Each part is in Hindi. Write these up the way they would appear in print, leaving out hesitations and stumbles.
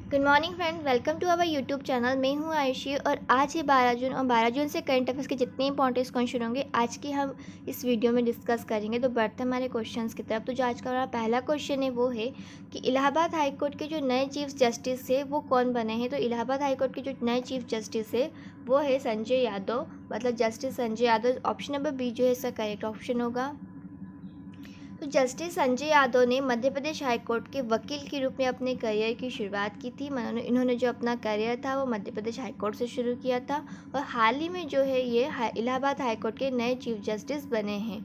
Good morning friend, welcome to our YouTube channel. मैं हूं आयुषी और आज है 12 जून और 12 जून से करंट अफेयर्स के जितने इंपॉर्टेंट क्वेश्चन होंगे आज की हम इस वीडियो में डिस्कस करेंगे। तो बढ़ते हमारे क्वेश्चंस की तरफ। तो जो आज का हमारा पहला क्वेश्चन है वो है कि इलाहाबाद हाई कोर्ट के जो नए चीफ जस्टिस है वो कौन बने हैं। तो इलाहाबाद हाई कोर्ट के जो नए चीफ जस्टिस है वो है संजय यादव, मतलब justice Sanjay Yadav. Option number B जो है इसका करेक्ट ऑप्शन होगा। तो जस्टिस संजय यादव ने मध्य प्रदेश हाईकोर्ट के वकील के रूप में अपने करियर की शुरुआत की थी। इन्होंने जो अपना करियर था वो मध्य प्रदेश हाईकोर्ट से शुरू किया था और हाल ही में जो है ये इलाहाबाद हाईकोर्ट के नए चीफ जस्टिस बने हैं।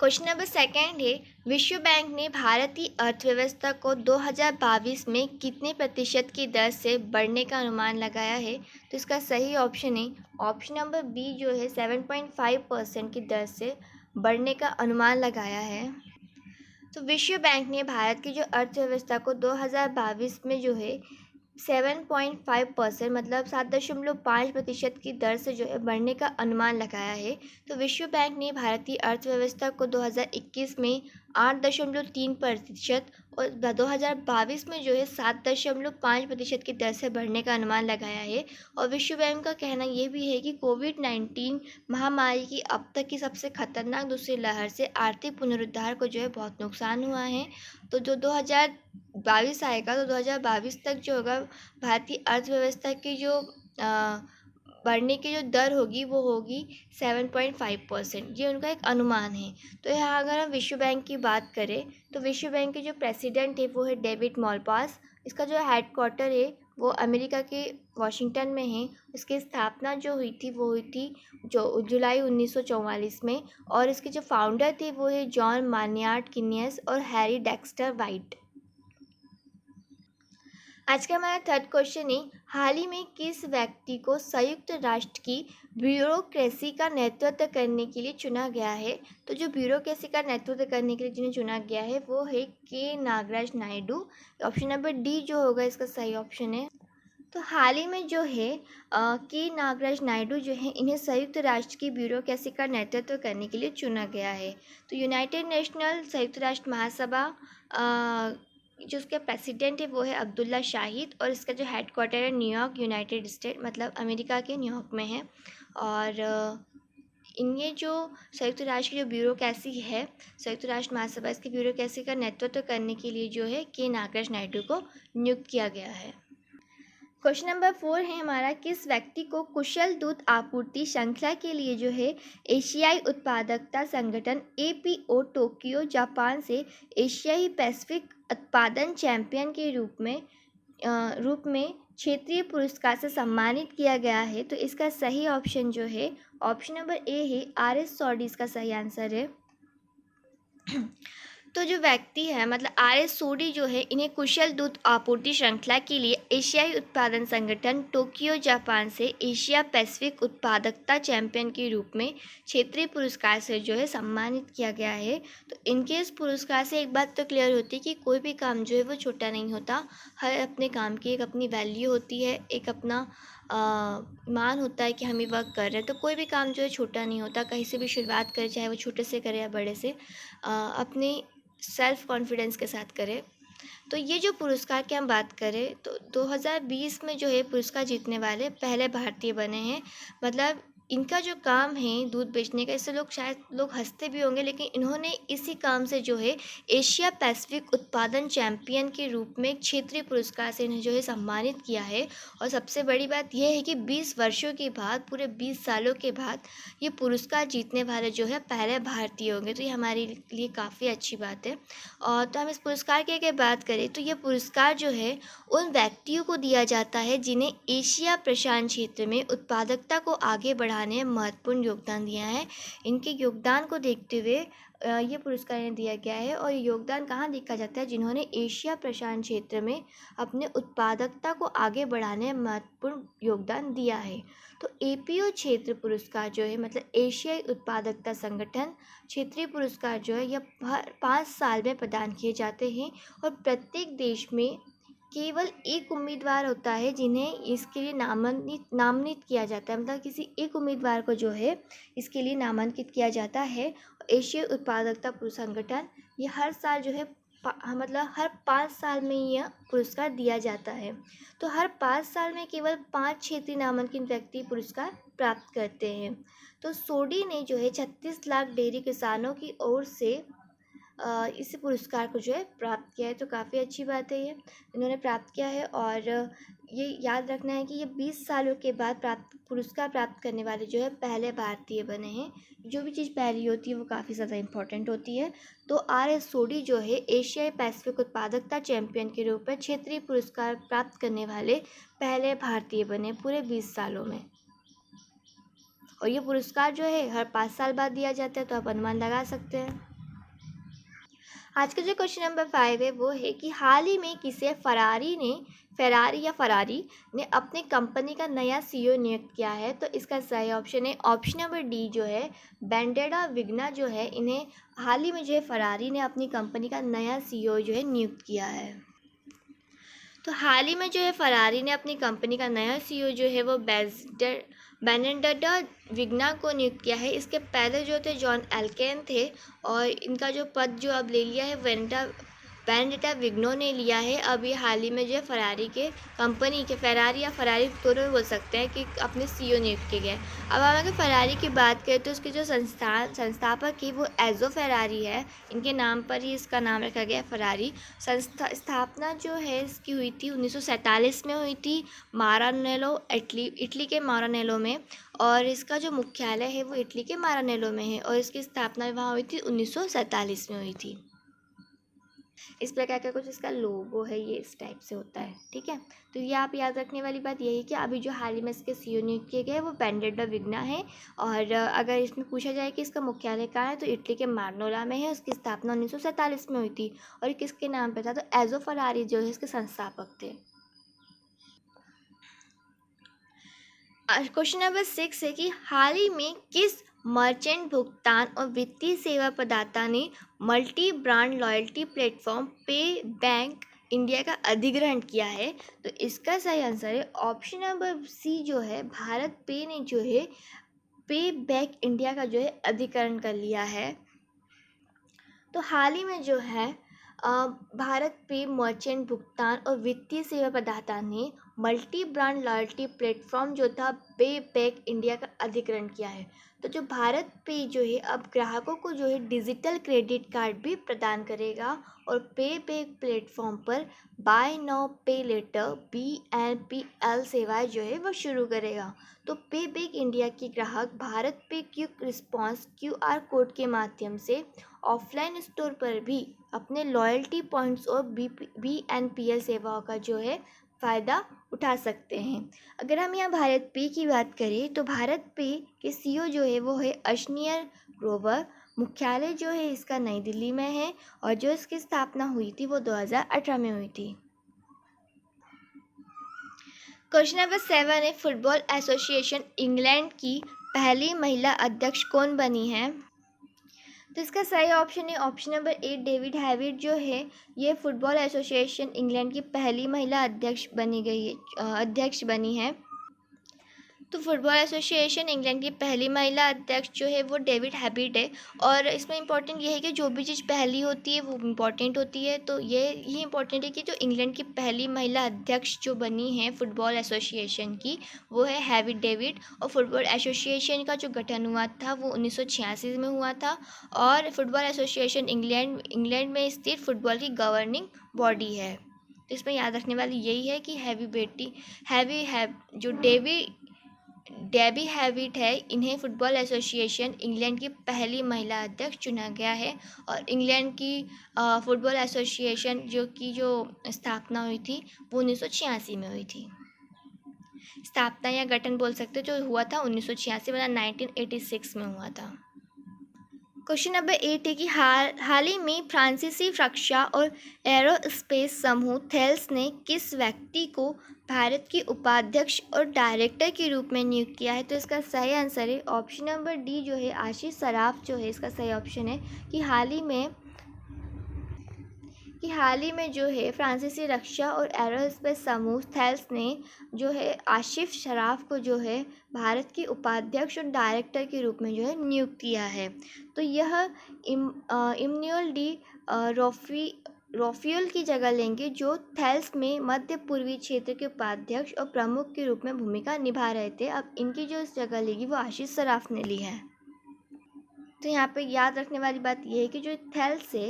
क्वेश्चन नंबर सेकंड है, विश्व बैंक ने भारतीय अर्थव्यवस्था को 2022 में कितने प्रतिशत की दर से बढ़ने का अनुमान लगाया है। तो इसका सही ऑप्शन है ऑप्शन नंबर बी जो है 7.5% की दर से बढ़ने का अनुमान लगाया है। तो विश्व बैंक ने भारत की जो अर्थव्यवस्था को 2022 में जो है 7.5% मतलब 7.5% की दर से जो है बढ़ने का अनुमान लगाया है। तो विश्व बैंक ने भारतीय अर्थव्यवस्था को 2021 में 8.3% और 2022 में जो है 7.5% की दर से बढ़ने का अनुमान लगाया है। और विश्व बैंक का कहना यह भी है कि कोविड-19 महामारी की अब तक की सबसे खतरनाक दूसरी लहर से आर्थिक पुनरुद्धार को जो है बहुत नुकसान हुआ है। तो जो 2022 आएगा तो 2022 तक जो होगा भारतीय अर्थव्यवस्था की जो बढ़ने की जो दर होगी वो होगी 7.5%। ये उनका एक अनुमान है। तो यहाँ अगर हम विश्व बैंक की बात करें तो विश्व बैंक के जो प्रेसिडेंट है वो है डेविड मॉलपास। इसका जो हेडक्वार्टर है वो अमेरिका के वाशिंगटन में है। इसकी स्थापना जो हुई थी वो हुई थी जो जुलाई 1944 में और इसके जो फाउंडर थे वो है जॉन मान्यार्ड किनियस और हैरी डेक्स्टर वाइट। आज का हमारा थर्ड क्वेश्चन है, हाल ही में किस व्यक्ति को संयुक्त राष्ट्र की ब्यूरोक्रेसी का नेतृत्व करने के लिए चुना गया है। तो जो ब्यूरोक्रेसी का नेतृत्व करने के लिए जिन्हें चुना गया है वो है K Nagaraj Naidu. Option number D जो होगा इसका सही ऑप्शन है। तो हाल ही में जो है के नागराज नायडू जो है इन्हें संयुक्त राष्ट्र की ब्यूरोक्रेसी का नेतृत्व करने के लिए चुना गया है। तो यूनाइटेड नेशनल संयुक्त राष्ट्र महासभा जो उसके प्रेसिडेंट है वो है अब्दुल्ला शाहिद और इसका जो हेडक्वार्टर है न्यूयॉर्क यूनाइटेड स्टेट मतलब अमेरिका के न्यूयॉर्क में है। और इनके जो संयुक्त राष्ट्र की जो ब्यूरोक्रेसी है संयुक्त राष्ट्र महासभा इसकी ब्यूरोक्रेसी का नेतृत्व करने के लिए जो है के नागराज नायडू को नियुक्त किया गया है। क्वेश्चन नंबर 4 है हमारा, किस व्यक्ति को कुशल दूध आपूर्ति श्रृंखला के लिए जो है एशियाई उत्पादकता संगठन APO टोक्यो जापान से एशियाई पैसिफिक उत्पादन चैंपियन के रूप में क्षेत्रीय पुरस्कार से सम्मानित किया गया है। तो इसका सही ऑप्शन जो है ऑप्शन नंबर ए है RS सॉडी इसका सही आंसर है। तो जो व्यक्ति है मतलब RS सोडी जो है इन्हें कुशल दूध आपूर्ति श्रृंखला के लिए एशियाई उत्पादन संगठन टोक्यो जापान से एशिया पैसिफिक उत्पादकता चैंपियन के रूप में क्षेत्रीय पुरस्कार से जो है सम्मानित किया गया है। तो इनके इस पुरस्कार से एक बात तो क्लियर होती है कि कोई भी काम जो है वो छोटा नहीं होता। हर अपने काम की एक अपनी वैल्यू होती है, एक अपना मान होता है कि हम ये वर्क कर रहे हैं। तो कोई भी काम जो है छोटा नहीं होता। कहीं से भी शुरुआत करें चाहे वो छोटे से करें या बड़े से, अपने सेल्फ कॉन्फिडेंस के साथ करें। तो ये जो पुरस्कार की हम बात करें तो 2020 में जो है पुरस्कार जीतने वाले पहले भारतीय बने हैं। मतलब इनका जो काम है दूध बेचने का, इससे शायद लोग हंसते भी होंगे लेकिन इन्होंने इसी काम से जो है एशिया पैसिफिक उत्पादन चैंपियन के रूप में क्षेत्रीय पुरस्कार से इन्हें जो है सम्मानित किया है। और सबसे बड़ी बात यह है कि 20 वर्षों के बाद, पूरे 20 सालों के बाद ये पुरस्कार जीतने वाले जो है पहले भारतीय होंगे। तो ये हमारे लिए काफ़ी अच्छी बात है। और तो हम इस पुरस्कार की अगर बात करें तो ये पुरस्कार जो है उन व्यक्तियों को दिया जाता है जिन्हें एशिया प्रशांत क्षेत्र में उत्पादकता को आगे बढ़ाने में महत्वपूर्ण योगदान दिया है। इनके योगदान को देखते हुए ये पुरस्कार इन्हें दिया गया है। और योगदान कहाँ देखा जाता है, जिन्होंने एशिया प्रशांत क्षेत्र में अपने उत्पादकता को आगे बढ़ाने में महत्वपूर्ण योगदान दिया है। तो APO क्षेत्र पुरस्कार जो है मतलब एशियाई उत्पादकता संगठन क्षेत्रीय पुरस्कार जो है यह हर 5 साल में प्रदान किए जाते हैं। और प्रत्येक देश में केवल एक उम्मीदवार होता है जिन्हें इसके लिए नामांकित किया जाता है। मतलब किसी एक उम्मीदवार को जो है इसके लिए नामांकित किया जाता है। एशियाई उत्पादकता संगठन ये हर साल जो है मतलब हर 5 साल में यह पुरस्कार दिया जाता है। तो हर 5 साल में केवल 5 क्षेत्रीय नामांकित व्यक्ति पुरस्कार प्राप्त करते हैं। तो सोडी ने जो है 36 लाख डेयरी किसानों की ओर से इस पुरस्कार को जो है प्राप्त किया है। तो काफ़ी अच्छी बात है, ये इन्होंने प्राप्त किया है। और ये याद रखना है कि ये 20 सालों के बाद पुरस्कार प्राप्त करने वाले जो है पहले भारतीय बने हैं। जो भी चीज़ पहली होती है वो काफ़ी ज़्यादा इम्पोर्टेंट होती है। तो RS सोडी जो है एशियाई पैसिफिक उत्पादकता चैंपियन के रूप में क्षेत्रीय पुरस्कार प्राप्त करने वाले पहले भारतीय बने पूरे 20 सालों में। और ये पुरस्कार जो है हर 5 साल बाद दिया जाता है, तो आप अनुमान लगा सकते हैं। आज का जो क्वेश्चन नंबर 5 है वो है कि हाल ही में किसे फरारी ने अपनी कंपनी का नया CEO नियुक्त किया है। तो इसका सही ऑप्शन है ऑप्शन नंबर डी जो है बेंडेडा विग्ना जो है, इन्हें हाल ही में जो है फरारी ने अपनी कंपनी का नया CEO जो है नियुक्त किया है। तो हाल ही में जो है फरारी ने अपनी कंपनी का नया CEO जो है वो बेनेडेटा विग्ना को नियुक्त किया है। इसके पहले जो थे जॉन एल्केन थे, और इनका जो पद जो अब ले लिया है बेनेडेटा विग्नो ने लिया है। अब ये हाल ही में जो है फरारी के कंपनी के फरारी या फरारी दोनों बोल सकते हैं कि अपने CEO नियुक्त किए गए। अब हम अगर फरारी की बात करें तो उसके जो संस्थापक है वो एजो फरारी है। इनके नाम पर ही इसका नाम रखा गया है फरारी। स्थापना जो है इसकी हुई थी 1947 में हुई थी मारानेलो इटली के मारानेलो में। और इसका जो मुख्यालय है वो इटली के मारानेलो में है, और इसकी स्थापना वहाँ हुई थी 1947 में हुई थी। इस प्रकार का कुछ इसका लोगो है, ये इस टाइप से होता है। ठीक है, तो ये आप याद रखने वाली बात यही है कि अभी जो हाल ही में इसके CEO नियुक्त किए गए वो बेनेडेटा विग्ना है। और अगर इसमें पूछा जाए कि इसका मुख्यालय कहाँ है तो इटली के मार्नोला में है। उसकी स्थापना 1947 में हुई थी, और किसके नाम पे था तो एजो फरारी जो है इसके संस्थापक थे। क्वेश्चन नंबर 6 है कि हाल ही में किस मर्चेंट भुगतान और वित्तीय सेवा प्रदाता ने मल्टी ब्रांड लॉयल्टी प्लेटफॉर्म पे बैंक इंडिया का अधिग्रहण किया है। तो इसका सही आंसर है ऑप्शन नंबर सी जो है भारत पे ने जो है पे बैंक इंडिया का जो है अधिग्रहण कर लिया है। तो हाल ही में जो है भारत पे मर्चेंट भुगतान और वित्तीय सेवा प्रदाता ने मल्टी ब्रांड लॉयल्टी प्लेटफॉर्म जो था पे बैक इंडिया का अधिग्रहण किया है। तो जो भारत पे जो है अब ग्राहकों को जो है डिजिटल क्रेडिट कार्ड भी प्रदान करेगा, और पे बैक प्लेटफॉर्म पर बाय नाउ पे लेटर BNPL सेवाएं जो है वो शुरू करेगा। तो पे बैक इंडिया के ग्राहक भारत पे क्विक रिस्पॉन्स QR कोड के माध्यम से ऑफलाइन स्टोर पर भी अपने लॉयल्टी पॉइंट्स और BNPL सेवाओं का जो है फ़ायदा उठा सकते हैं। अगर हम यहाँ भारत पे की बात करें तो भारत पे के CEO जो है वो है अश्नियर ग्रोवर। मुख्यालय जो है इसका नई दिल्ली में है, और जो इसकी स्थापना हुई थी वो 2018 में हुई थी। क्वेश्चन नंबर 7 है फुटबॉल एसोसिएशन इंग्लैंड की पहली महिला अध्यक्ष कौन बनी है। तो इसका सही ऑप्शन है ऑप्शन नंबर 8 डेविड हैविट जो है ये फुटबॉल एसोसिएशन इंग्लैंड की पहली महिला अध्यक्ष बनी है। तो फुटबॉल एसोसिएशन इंग्लैंड की पहली महिला अध्यक्ष जो है वो डेविड हैबिट है। और इसमें इंपॉर्टेंट ये है कि जो भी चीज़ पहली होती है वो इम्पॉर्टेंट होती है। तो ये इंपॉर्टेंट है कि जो इंग्लैंड की पहली महिला अध्यक्ष जो बनी है फुटबॉल एसोसिएशन की वो है हैविट डेविड। और फुटबॉल एसोसिएशन का जो गठन हुआ था वो 1986 में हुआ था। और फुटबॉल एसोसिएशन इंग्लैंड में स्थित फुटबॉल की गवर्निंग बॉडी है। तो इसमें याद रखने वाली यही है कि डेबी हैविट है, इन्हें फुटबॉल एसोसिएशन इंग्लैंड की पहली महिला अध्यक्ष चुना गया है। और इंग्लैंड की फुटबॉल एसोसिएशन जो स्थापना हुई थी वो 1986 में हुई थी। स्थापना या गठन बोल सकते जो हुआ था 1986 मतलब 1986 में हुआ था। क्वेश्चन नंबर 8 है कि हाल ही में फ्रांसीसी रक्षा और एरोस्पेस समूह थेल्स ने किस व्यक्ति को भारत के उपाध्यक्ष और डायरेक्टर के रूप में नियुक्त किया है। तो इसका सही आंसर है ऑप्शन नंबर डी जो है आशीष सराफ जो है इसका सही ऑप्शन है कि हाल ही में जो है फ्रांसीसी रक्षा और एरोस्पेस समूह थेल्स ने जो है आशिफ शराफ को जो है भारत के उपाध्यक्ष और डायरेक्टर के रूप में जो है नियुक्त किया है। तो यह इमैनुअल डी राफेल की जगह लेंगे, जो थेल्स में मध्य पूर्वी क्षेत्र के उपाध्यक्ष और प्रमुख के रूप में भूमिका निभा रहे थे। अब इनकी जो जगह लेगी वो आशीष सराफ ने ली है। तो यहाँ पे याद रखने वाली बात यह है कि जो थेल्स से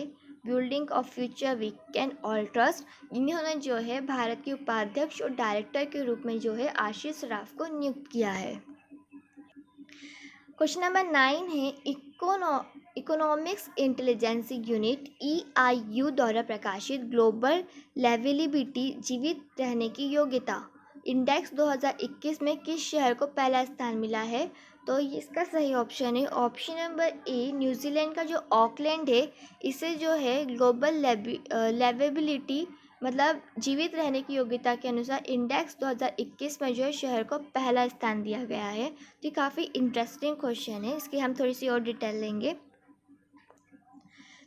building of future we can all trust, इन्होंने जो है भारत के उपाध्यक्ष और डायरेक्टर के रूप में जो है आशीष सराफ को नियुक्त किया है। क्वेश्चन नंबर 9 है इकोनॉमिक्स इंटेलिजेंस यूनिट EIU द्वारा प्रकाशित ग्लोबल लिवेबिलिटी जीवित रहने की योग्यता इंडेक्स 2021 में किस शहर को पहला स्थान मिला है? तो इसका सही ऑप्शन है ऑप्शन नंबर ए, न्यूजीलैंड का जो ऑकलैंड है, इसे जो है ग्लोबल लिवेबिलिटी मतलब जीवित रहने की योग्यता के अनुसार इंडेक्स 2021 में जो है शहर को पहला स्थान दिया गया है। तो ये काफ़ी इंटरेस्टिंग क्वेश्चन है, इसकी हम थोड़ी सी और डिटेल लेंगे।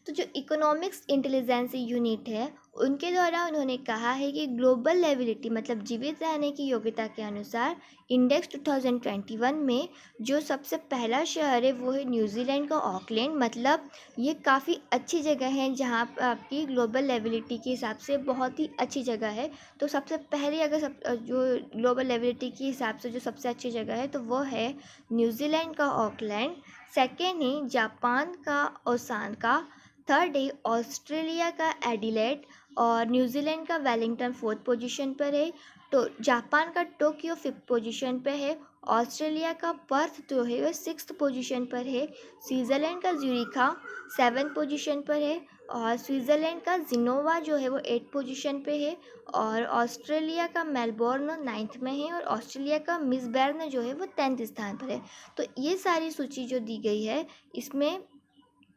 तो जो इकोनॉमिक्स इंटेलिजेंस यूनिट है, उनके द्वारा उन्होंने कहा है कि ग्लोबल लिवेबिलिटी मतलब जीवित रहने की योग्यता के अनुसार इंडेक्स 2021 में जो सबसे पहला शहर है वो है न्यूजीलैंड का ऑकलैंड। मतलब ये काफ़ी अच्छी जगह है जहाँ पर आपकी ग्लोबल लिवेबिलिटी के हिसाब से बहुत ही अच्छी जगह है। तो सबसे पहले अगर जो ग्लोबल लिवेबिलिटी के हिसाब से जो सबसे अच्छी जगह है तो वो है न्यूजीलैंड का ऑकलैंड। सेकेंड है जापान का ओसाका। थर्ड है ऑस्ट्रेलिया का एडिलेड और न्यूजीलैंड का वेलिंगटन 4th पोजीशन पर है। तो जापान का टोक्यो 5th पोजीशन पर है। ऑस्ट्रेलिया का पर्थ जो है वह 6th पोजीशन पर है। स्विट्ज़रलैंड का ज्यूरिखा 7th पोजीशन पर है और स्विट्ज़रलैंड का जिनोवा जो है वो 8th पोजीशन पे है। और ऑस्ट्रेलिया का मेलबोर्न 9th में है और ऑस्ट्रेलिया का ब्रिस्बेन जो है वो 10th स्थान पर है। तो ये सारी सूची जो दी गई है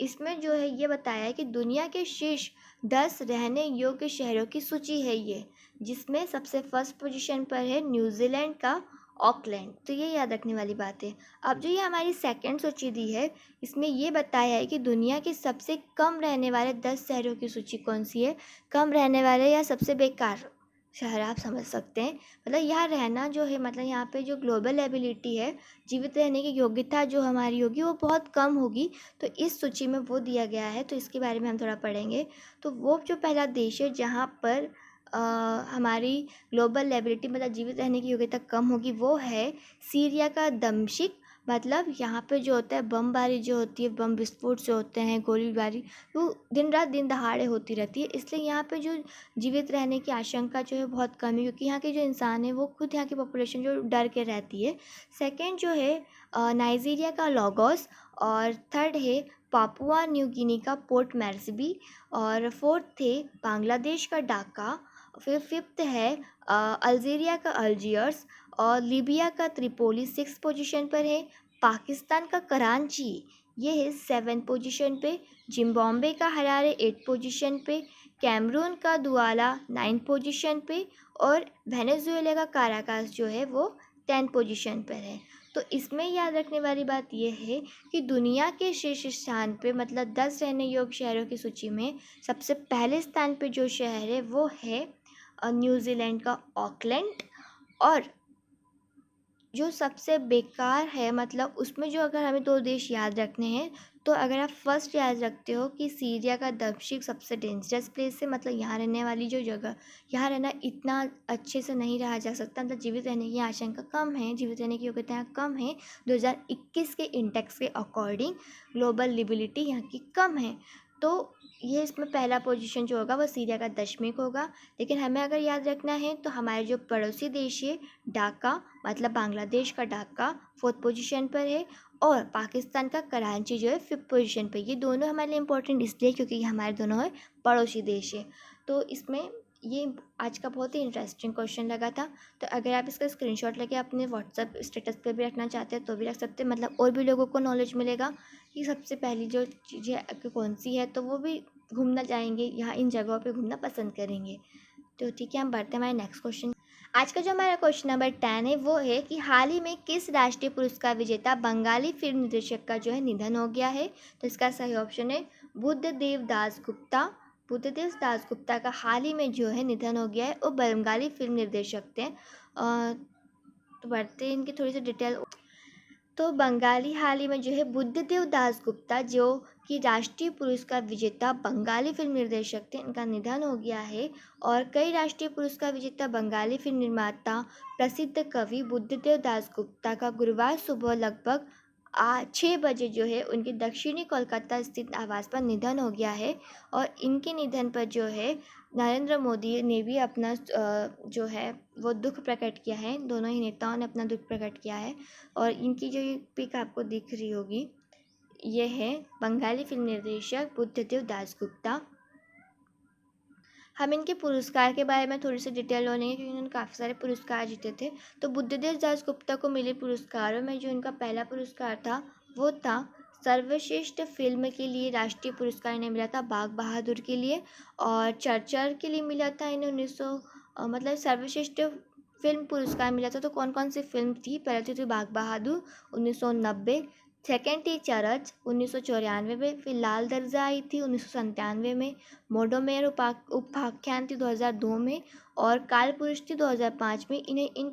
इसमें जो है ये बताया है कि दुनिया के शीर्ष 10 रहने योग्य शहरों की सूची है ये, जिसमें सबसे फर्स्ट पोजीशन पर है न्यूजीलैंड का ऑकलैंड। तो ये याद रखने वाली बात है। अब जो ये हमारी सेकंड सूची दी है, इसमें ये बताया है कि दुनिया के सबसे कम रहने वाले 10 शहरों की सूची कौन सी है। कम रहने वाले या सबसे बेकार शहर आप समझ सकते हैं। मतलब यहाँ रहना जो है, मतलब यहाँ पे जो ग्लोबल एबिलिटी है, जीवित रहने की योग्यता जो हमारी होगी वो बहुत कम होगी। तो इस सूची में वो दिया गया है, तो इसके बारे में हम थोड़ा पढ़ेंगे। तो वो जो पहला देश है जहाँ पर हमारी ग्लोबल एबिलिटी मतलब जीवित रहने की योग्यता कम होगी वो है सीरिया का दमिश्क। मतलब यहाँ पे जो होता है बमबारी जो होती है, बम विस्फोट जो होते हैं, गोलीबारी, वो दिन रात दिन दहाड़े होती रहती है। इसलिए यहाँ पे जो जीवित रहने की आशंका जो है बहुत कम है, क्योंकि यहाँ के जो इंसान है वो खुद यहाँ की पॉपुलेशन जो डर के रहती है। सेकंड जो है नाइजीरिया का लागोस और थर्ड है पापुआ न्यू गिनी का पोर्ट मोरेस्बी और फोर्थ है बांग्लादेश का ढाका। फिर फिफ्थ है अल्जीरिया का अल्जियर्स और लीबिया का त्रिपोली 6th पोजीशन पर है। पाकिस्तान का कराची ये है 7th पोजीशन पे। जिम्बाब्वे का हरारे 8th पोजीशन पे। कैमरून का दुआला 9th पोजीशन पे और वेनेजुएला का काराकास जो है वो 10th पोजीशन पर है। तो इसमें याद रखने वाली बात यह है कि दुनिया के शीर्ष स्थान पे मतलब 10 रहने योग्य शहरों की सूची में सबसे पहले स्थान पे जो शहर है वो है न्यूजीलैंड का ऑकलैंड। और जो सबसे बेकार है मतलब उसमें जो अगर हमें 2 देश याद रखने हैं, तो अगर आप फर्स्ट याद रखते हो कि सीरिया का दमिश्क सबसे डेंजरस प्लेस है, मतलब यहाँ रहने वाली जो जगह, यहाँ रहना इतना अच्छे से नहीं रहा जा सकता, मतलब जीवित रहने की आशंका कम है, जीवित रहने की योग्यता कम है। 2021 के इंडेक्स के अकॉर्डिंग ग्लोबल लिवेबिलिटी यहाँ की कम है। तो ये इसमें पहला पोजीशन जो होगा वो सीरिया का दमिश्क होगा। लेकिन हमें अगर याद रखना है तो हमारे जो पड़ोसी देश है ढाका मतलब बांग्लादेश का ढाका 4th पोजीशन पर है और पाकिस्तान का कराची जो है 5th पोजीशन पर। ये दोनों हमारे लिए इम्पोर्टेंट इसलिए क्योंकि ये हमारे दोनों है पड़ोसी देश है। तो इसमें ये आज का बहुत ही इंटरेस्टिंग क्वेश्चन लगा था। तो अगर आप इसका स्क्रीनशॉट लेके अपने व्हाट्सएप स्टेटस पे भी रखना चाहते हैं तो भी रख सकते हैं, मतलब और भी लोगों को नॉलेज मिलेगा कि सबसे पहली जो चीज़ें कौन सी है, तो वो भी घूमना चाहेंगे यहाँ, इन जगहों पे घूमना पसंद करेंगे। तो ठीक है, हम बढ़ते हैं हमारे नेक्स्ट क्वेश्चन। आज का जो हमारा क्वेश्चन नंबर 10 है वो है कि हाल ही में किस राष्ट्रीय पुरस्कार विजेता बंगाली फिल्म निर्देशक का जो है निधन हो गया है। तो इसका सही ऑप्शन है बुद्धदेव दास गुप्ता। बुद्धदेव दास गुप्ता का हाल ही में जो है निधन हो गया है। वो बंगाली फिल्म निर्देशक थे। तो बढ़ते हैं इनकी थोड़ी सी डिटेल। तो बंगाली हाल ही में जो है बुद्धदेव दासगुप्ता, जो कि राष्ट्रीय पुरस्कार विजेता बंगाली फिल्म निर्देशक थे, इनका निधन हो गया है। और कई राष्ट्रीय पुरस्कार विजेता बंगाली फिल्म निर्माता प्रसिद्ध कवि बुद्धदेव दासगुप्ता का गुरुवार सुबह लगभग 6 बजे जो है उनके दक्षिणी कोलकाता स्थित आवास पर निधन हो गया है। और इनके निधन पर जो है नरेंद्र मोदी ने भी अपना जो है वो दुख प्रकट किया है। दोनों ही नेताओं ने अपना दुख प्रकट किया है। और इनकी जो ये पिक आपको दिख रही होगी, ये है बंगाली फिल्म निर्देशक बुद्धदेव दासगुप्ता। हम इनके पुरस्कार के बारे में थोड़ी सी डिटेल लेंगे क्योंकि इन्होंने काफ़ी सारे पुरस्कार जीते थे। तो बुद्धदेव दासगुप्ता को मिले पुरस्कारों में जो इनका पहला पुरस्कार था वो था सर्वश्रेष्ठ फिल्म के लिए राष्ट्रीय पुरस्कार इन्हें मिला था बाघ बहादुर के लिए। और चरचर के लिए मिला था इन्हें 1900 मतलब सर्वश्रेष्ठ फिल्म पुरस्कार मिला था। तो कौन कौन सी फिल्म थी? पहले थी बाघ बहादुर 1990, सेकेंड थी चरच 1994 में, फिर लाल दर्जा आई थी 1997 में, मोडोमेर उपाख्यान थी 2002 में, और काल पुरुष थी 2005 में। इन्हें इन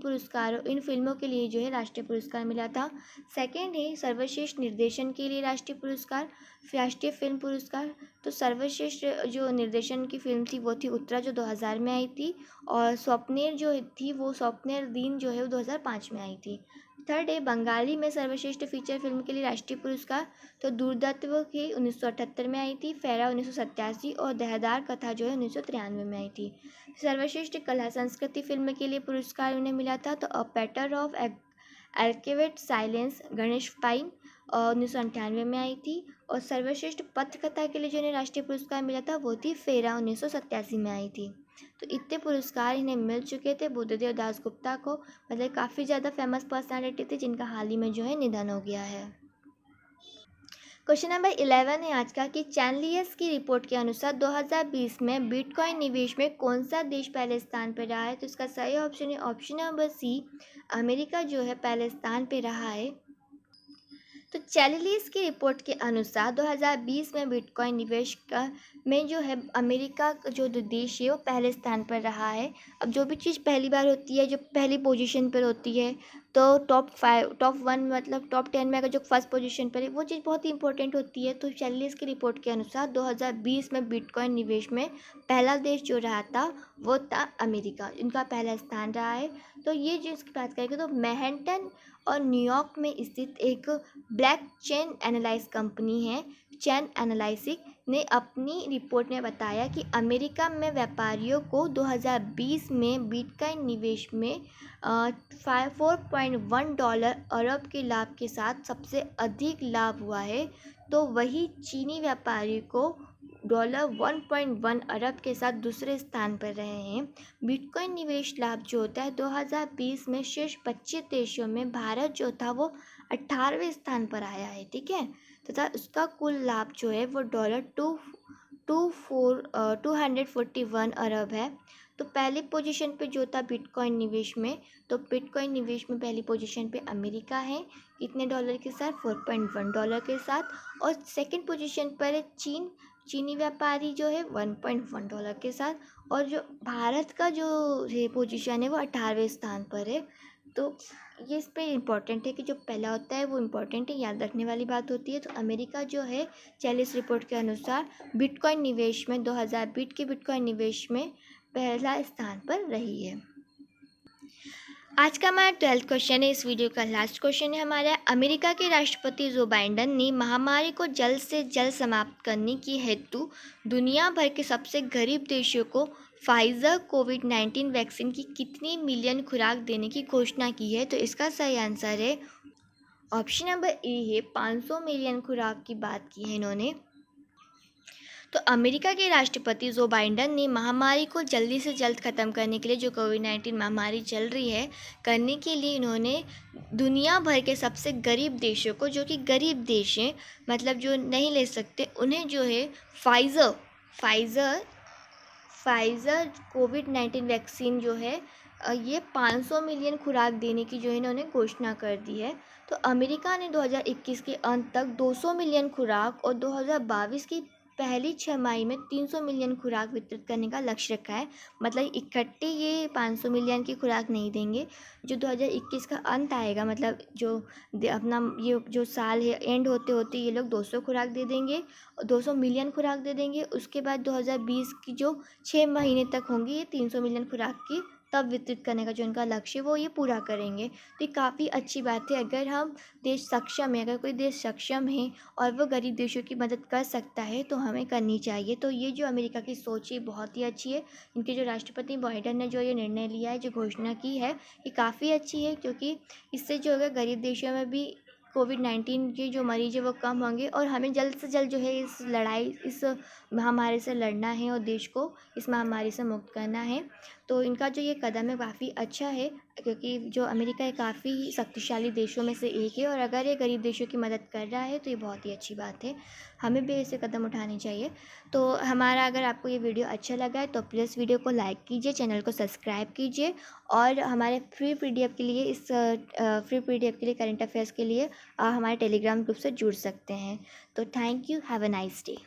फिल्मों के लिए जो है राष्ट्रीय पुरस्कार मिला था। सेकेंड है सर्वश्रेष्ठ निर्देशन के लिए राष्ट्रीय पुरस्कार, राष्ट्रीय फिल्म पुरस्कार। तो सर्वश्रेष्ठ जो निर्देशन की फिल्म थी वो थी उत्तरा, जो 2000 में आई थी। और स्वप्नेर जो थी वो स्वप्नेर दिन जो है वो 2005 में आई थी। थर्ड है बंगाली में सर्वश्रेष्ठ फीचर फिल्म के लिए राष्ट्रीय पुरस्कार। तो दूरदत्व की 1978 में आई थी, फेरा 1987 और दहदार कथा जो है 1993 में आई थी। सर्वश्रेष्ठ कला संस्कृति फिल्म के लिए पुरस्कार उन्हें मिला था तो अ पैटर ऑफ एल्केवेट साइलेंस गणेश पाइन 1998 में आई थी। और सर्वश्रेष्ठ पथकथा के लिए जो इन्हें राष्ट्रीय पुरस्कार मिला था वो थी फेरा 1987 में आई थी। तो इतने पुरस्कार इन्हें मिल चुके थे बुद्धदेव दासगुप्ता को। मतलब काफ़ी ज़्यादा फेमस पर्सनालिटी थी जिनका हाल ही में जो है निधन हो गया है। क्वेश्चन नंबर 11 है आज का कि चैनलियस की रिपोर्ट के अनुसार 2020 में बिटकॉइन निवेश में कौन सा देश पहले स्थान पर रहा है? तो इसका सही ऑप्शन है ऑप्शन नंबर सी, अमेरिका जो है पहले स्थान पर रहा है। तो चैनलियस की रिपोर्ट के अनुसार 2020 में बिटकॉइन निवेश का में जो है अमेरिका जो देश है वो पहले स्थान पर रहा है। अब जो भी चीज़ पहली बार होती है, जो पहली पोजीशन पर होती है, तो टॉप 1 मतलब टॉप 10 में अगर जो फर्स्ट पोजीशन पर है वो चीज़ बहुत ही इंपॉर्टेंट होती है। तो चैनलियस की रिपोर्ट के अनुसार 2020 में बिटकॉइन निवेश में पहला देश जो रहा था वो था अमेरिका, इनका पहला स्थान रहा है। तो ये जो इसकी बात करेंगे तो मैनहट्टन और न्यूयॉर्क में स्थित एक ब्लैक चेन एनालाइज कंपनी है चेन एनालिसिस ने अपनी रिपोर्ट में बताया कि अमेरिका में व्यापारियों को 2020 में बिटकॉइन निवेश में $4.1 अरब के लाभ के साथ सबसे अधिक लाभ हुआ है। तो वही चीनी व्यापारी को $1.1 अरब के साथ दूसरे स्थान पर रहे हैं। बिटकॉइन निवेश लाभ जो होता है 2020 में शीर्ष 25 देशों में भारत जो था वो 18वें स्थान पर आया है, ठीक है। तथा उसका कुल लाभ जो है वो $241 अरब है। तो पहली पोजीशन पे जो था बिटकॉइन निवेश में, तो बिटकॉइन निवेश में पहली पोजीशन पे अमेरिका है, कितने डॉलर के साथ? $4.1 के साथ। और सेकंड पोजीशन पर है चीनी व्यापारी जो है $1.1 के साथ। और जो भारत का जो है पोजीशन है वो 18वें स्थान पर है। तो ये इस पे इम्पॉर्टेंट है कि जो पहला होता है वो इम्पॉर्टेंट है, याद रखने वाली बात होती है। तो अमेरिका जो है चैलिस रिपोर्ट के अनुसार बिटकॉइन निवेश में 2020 के बिटकॉइन निवेश में पहला स्थान पर रही है। आज का हमारा 12th क्वेश्चन है, इस वीडियो का लास्ट क्वेश्चन है हमारा। अमेरिका के राष्ट्रपति जो बाइडेन ने महामारी को जल्द से जल्द समाप्त करने की हेतु दुनिया भर के सबसे गरीब देशों को फाइजर कोविड-19 वैक्सीन की कितनी मिलियन खुराक देने की घोषणा की है? तो इसका सही आंसर है ऑप्शन नंबर ए है 500 मिलियन खुराक की बात की है इन्होंने। तो अमेरिका के राष्ट्रपति जो बाइडेन ने महामारी को जल्दी से जल्द ख़त्म करने के लिए, जो कोविड-19 महामारी चल रही है, करने के लिए इन्होंने दुनिया भर के सबसे गरीब देशों को, जो कि गरीब देश हैं मतलब जो नहीं ले सकते, उन्हें जो है फाइज़र कोविड-19 वैक्सीन जो है ये 500 मिलियन खुराक देने की जो इन्होंने घोषणा कर दी है। तो अमेरिका ने 2021 के अंत तक 200 मिलियन खुराक और 2022 की पहली छमाही में 300 मिलियन खुराक वितरित करने का लक्ष्य रखा है। मतलब इकट्ठे ये 500 मिलियन की खुराक नहीं देंगे। जो 2021 का अंत आएगा, मतलब जो अपना ये जो साल है एंड होते होते ये लोग 200 खुराक दे देंगे, 200 मिलियन खुराक दे देंगे। उसके बाद 2020 की जो 6 महीने तक होंगी ये 300 मिलियन खुराक की तब वितरित करने का जो उनका लक्ष्य है वो ये पूरा करेंगे। तो ये काफ़ी अच्छी बात है। अगर हम देश सक्षम है, अगर कोई देश सक्षम है और वो गरीब देशों की मदद कर सकता है तो हमें करनी चाहिए। तो ये जो अमेरिका की सोच है बहुत ही अच्छी है। इनके जो राष्ट्रपति बाइडेन ने जो ये निर्णय लिया है, जो घोषणा की है, ये काफ़ी अच्छी है, क्योंकि इससे जो है गरीब देशों में भी कोविड-19 के जो मरीज़ हैं वो कम होंगे और हमें जल्द से जल्द जो है इस लड़ाई, इस महामारी से लड़ना है और देश को इस महामारी से मुक्त करना है। तो इनका जो ये कदम है काफ़ी अच्छा है, क्योंकि जो अमेरिका है काफ़ी शक्तिशाली देशों में से एक है और अगर ये गरीब देशों की मदद कर रहा है तो ये बहुत ही अच्छी बात है। हमें भी ऐसे कदम उठाने चाहिए। तो हमारा अगर आपको ये वीडियो अच्छा लगा है तो प्लीज़ वीडियो को लाइक कीजिए, चैनल को सब्सक्राइब कीजिए और हमारे फ्री पीडीएफ के लिए फ्री पीडीएफ के लिए, करंट अफेयर्स के लिए हमारे टेलीग्राम ग्रुप से जुड़ सकते हैं। तो thank you, have a nice day.